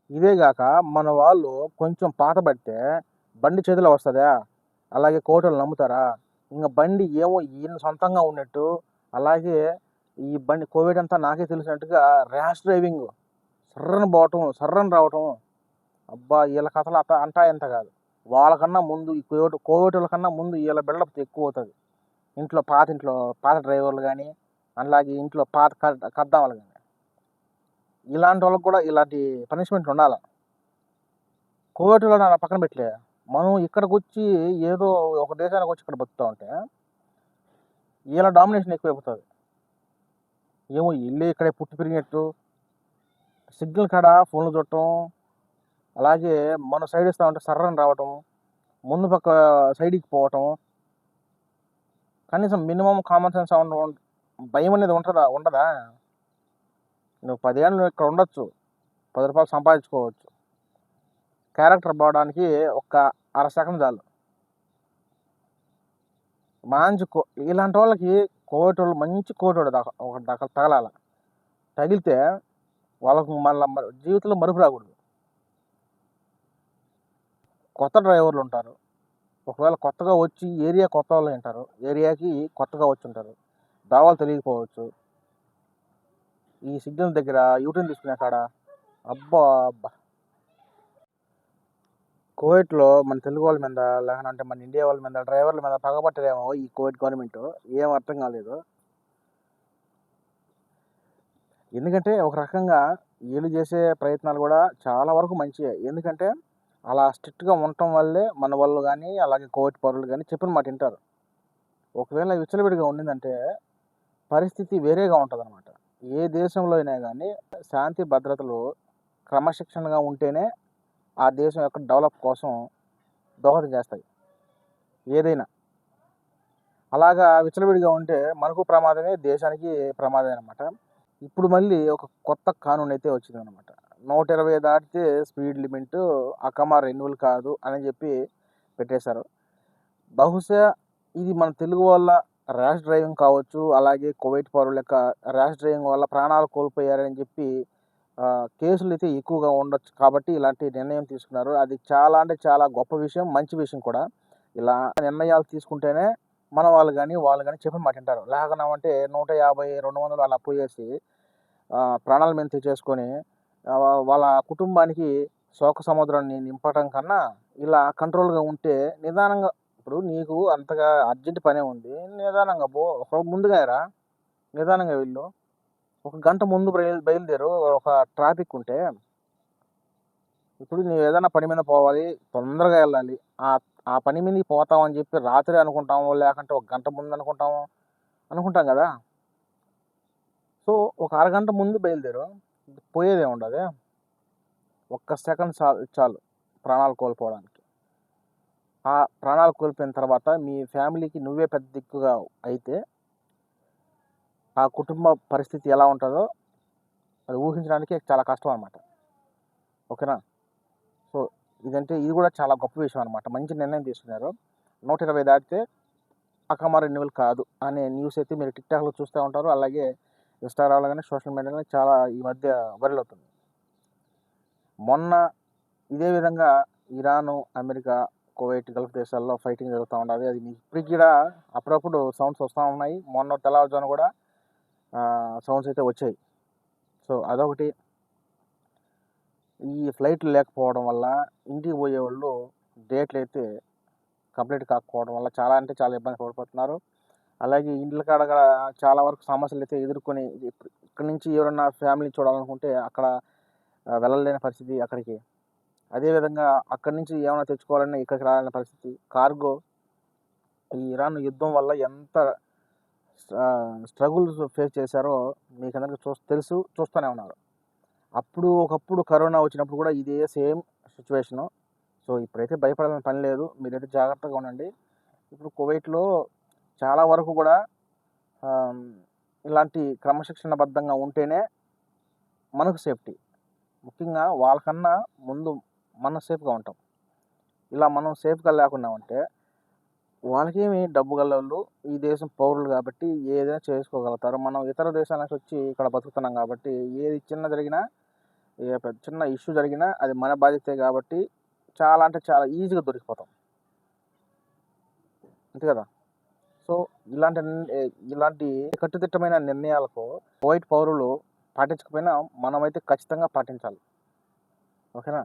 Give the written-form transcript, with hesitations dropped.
ఇదే గాక మన వాళ్ళు కొంచెం పాత పడితే బండి చేతిలో వస్తదా? అలాగే కోటోళ్ళు నమ్ముతారా? ఇంగ బండి ఏమో ఈయన సొంతంగా ఉన్నట్టు, అలాగే ఈ బండి కోవిడ్ అంతా నాకే తెలిసినట్టుగా ర్యాష్ డ్రైవింగ్ సర్రన పోవటం, సర్రన రావటం. అబ్బా! ఈళ్ళ కథలు అంతా ఇంత కాదు. వాళ్ళకన్నా ముందు ఈ కోవిటోళ్ళ కన్నా ముందు ఈళ్ళ బిల్డప్ ఎక్కువవుతది. ఇంట్లో పాత డ్రైవర్లు గానీ, అలాగే ఇంట్లో పాత కద్దాములు గానీ. ఇలాంటి వాళ్ళకి కూడా ఇలాంటి పనిష్మెంట్ ఉండాల. కోవిటోళ్ళని అలా పక్కన పెట్టలే. మనం ఇక్కడికొచ్చి ఏదో ఒక దేశానికి వచ్చి ఇక్కడ బతుకుతా ఉంటే, ఈళ్ళ డామినేషన్ ఎక్కువైపోతది. ఏమో ఈళ్ళే ఇక్కడే పుట్టి పెరిగినట్టు, సిగ్నల్ కాడ ఫోన్లు చూడటం, అలాగే మనం సైడ్ ఇస్తా ఉంటే సర్రని రావటం, ముందు పక్క సైడ్‌కి పోవటం. కనీసం మినిమమ్ కామన్ సెన్స్ భయం అనేది ఉండదా? నువ్వు 10 ఏళ్ళు ఇక్కడ ఉండొచ్చు. రూ. 10 సంపాదించుకోవచ్చు. క్యారెక్టర్ పోవడానికి ఒక్క అర సెకండ్ చాలు. మంచి ఇలాంటి వాళ్ళకి కోవిటోళ్ళు మంచి కోవిటోడు ఒకటి తగలాల. తగిలితే వాళ్ళకు మళ్ళా జీవితంలో మరుపు రాకూడదు. కొత్త డ్రైవర్లు ఉంటారు. ఒకవేళ కొత్తగా వచ్చి ఏరియా కొత్త వాళ్ళు ఉంటారు. ఏరియాకి కొత్తగా వచ్చి ఉంటారు. దావాలు తెలియకపోవచ్చు. ఈ సిగ్నల్ దగ్గర యూటర్న్ తీసుకునే కాడ అబ్బా అబ్బా! కోవిడ్‌లో మన తెలుగు వాళ్ళ మీద లేకపోతే మన ఇండియా వాళ్ళ మీద డ్రైవర్ల మీద పగబట్టరేమో ఈ కోవిడ్ గవర్నమెంట్. ఏం అర్థం కాలేదు. ఎందుకంటే ఒక రకంగా వీళ్ళు చేసే ప్రయత్నాలు కూడా చాలా వరకు మంచియే. ఎందుకంటే అలా స్ట్రిక్ట్‌గా ఉండటం వల్లే మన వాళ్ళు కానీ, అలాగే కోవిడ్ పౌరులు కానీ చెప్పిన మాట వింటారు. ఒకవేళ విచ్చలవిడిగా ఉండిందంటే పరిస్థితి వేరేగా ఉంటదనమాట. ఏ దేశంలో అయినా కానీ శాంతి భద్రతలు క్రమశిక్షణగా ఉంటేనే ఆ దేశం యొక్క డెవలప్ కోసం దోహదం చేస్తాయి. ఏదైనా అలాగా విచ్చలవిడిగా ఉంటే మనకు ప్రమాదమే, దేశానికి ప్రమాదమే అనమాట. ఇప్పుడు మళ్ళీ ఒక కొత్త కానూన్ అయితే వచ్చిందనమాట. 120 దాటితే స్పీడ్ లిమిట్ అకమా రెన్యువల్ కాదు అని చెప్పి పెట్టేశారు. బహుశా ఇది మన తెలుగు వాళ్ళ ర్యాష్ డ్రైవింగ్ కావచ్చు, అలాగే కువైట్ పౌరుల యొక్క ర్యాష్ డ్రైవింగ్ వల్ల ప్రాణాలు కోల్పోయారని చెప్పి కేసులు అయితే ఎక్కువగా ఉండొచ్చు కాబట్టి ఇలాంటి నిర్ణయం తీసుకున్నారు. అది చాలా అంటే చాలా గొప్ప విషయం, మంచి విషయం కూడా. ఇలా నిర్ణయాలు తీసుకుంటేనే మన వాళ్ళు కానీ చెప్పిన మాట వింటారు. లేకనామంటే 150, 200 అలా పోయేసి ప్రాణాల మీద తెచ్చేసుకొని వాళ్ళ కుటుంబానికి శోక సముద్రాన్ని నింపటం కన్నా ఇలా కంట్రోల్‌గా ఉంటే నిదానంగా ఇప్పుడు నీకు అంతగా అర్జెంట్ పనే ఉంది. నిదానంగా పో. ముందుగా రా. నిదానంగా వెళ్ళు. ఒక గంట ముందు బయలుదేరు. ఒక ట్రాఫిక్ ఉంటే. ఇప్పుడు నువ్వు ఏదైనా పని మీద పోవాలి. తొందరగా వెళ్ళాలి. ఆ పని మీదకి పోతామని చెప్పి రాత్రి అనుకుంటాము. లేకుంటే ఒక గంట ముందు అనుకుంటాము. అనుకుంటాం కదా! సో, ఒక అరగంట ముందు బయలుదేరు. పోయేదేముండదు. ఒక్క సెకండ్ చాలు ప్రాణాలు కోల్పోవడానికి. ఆ ప్రాణాలు కోల్పోయిన తర్వాత మీ ఫ్యామిలీకి నువ్వే పెద్ద దిక్కుగా అయితే ఆ కుటుంబ పరిస్థితి ఎలా ఉంటుందో అది ఊహించడానికి చాలా కష్టం అనమాట. ఓకేనా? సో ఇది కూడా చాలా గొప్ప విషయం అనమాట. మంచి నిర్ణయం తీసుకున్నారు. 120 దాటితే అకమా రెన్యువల్ కాదు అనే న్యూస్ అయితే మీరు టిక్టాక్లో చూస్తూ ఉంటారు. అలాగే ఇన్స్టాగ్రామ్లో కానీ సోషల్ మీడియాలో చాలా ఈ మధ్య వైరల్ అవుతుంది. మొన్న ఇదే విధంగా ఇరాను, అమెరికా, కువైట్, గల్ఫ్ దేశాల్లో ఫైటింగ్ జరుగుతూ ఉండదు. అది ఇప్పటికి కూడా అప్పుడప్పుడు సౌండ్స్ వస్తూ ఉన్నాయి. మొన్న తెల్లవారుజామున కూడా సౌండ్స్ అయితే వచ్చాయి. సో అదొకటి. ఈ ఫ్లైట్లు లేకపోవడం వల్ల ఇంటికి పోయేవాళ్ళు డేట్లు అయితే కంప్లీట్ కాకపోవడం వల్ల చాలా అంటే చాలా ఇబ్బంది పడిపోతున్నారు. అలాగే ఇండ్ల కాడ చాలా వరకు సమస్యలు అయితే ఎదుర్కొని ఇక్కడి నుంచి ఎవరన్నా ఫ్యామిలీ చూడాలనుకుంటే అక్కడ వెళ్ళలేని పరిస్థితి అక్కడికి. అదేవిధంగా అక్కడి నుంచి ఏమైనా తెచ్చుకోవాలన్నా ఇక్కడికి రావాలనే పరిస్థితి. కార్గో ఈ ఇరాన్ యుద్ధం వల్ల ఎంత స్ట్రగుల్స్ ఫేస్ చేశారో మీకు అందరికీ చూస్తూనే ఉన్నారు. ఒకప్పుడు కరోనా వచ్చినప్పుడు కూడా ఇదే సేమ్ సిచ్యువేషను. సో ఇప్పుడైతే భయపడాల్సిన పని లేదు. మీరైతే జాగ్రత్తగా ఉండండి. ఇప్పుడు కువైట్లో చాలా వరకు కూడా ఇలాంటి క్రమశిక్షణబద్ధంగా ఉంటేనే మనకు సేఫ్టీ. ముఖ్యంగా వాళ్ళకన్నా ముందు మనం సేఫ్గా ఉంటాం. ఇలా మనం సేఫ్గా లేకుండా ఉంటే వాళ్ళకేమి డబ్బు గల్లోళ్ళు, ఈ దేశం పౌరులు కాబట్టి ఏదైనా చేసుకోగలుగుతారు. మనం ఇతర దేశాల నుంచి వచ్చి ఇక్కడ బతుకుతున్నాం కాబట్టి ఏది చిన్న జరిగినా ఏ పెద్ద చిన్న ఇష్యూ జరిగినా అది మన బాధ్యతే కాబట్టి చాలా అంటే చాలా ఈజీగా దొరికిపోతాం. అంతే కదా! సో, ఇలాంటి కట్టుదిట్టమైన నిర్ణయాలకు కువైట్ పౌరులు పాటించకపోయినా మనమైతే ఖచ్చితంగా పాటించాలి. ఓకేనా?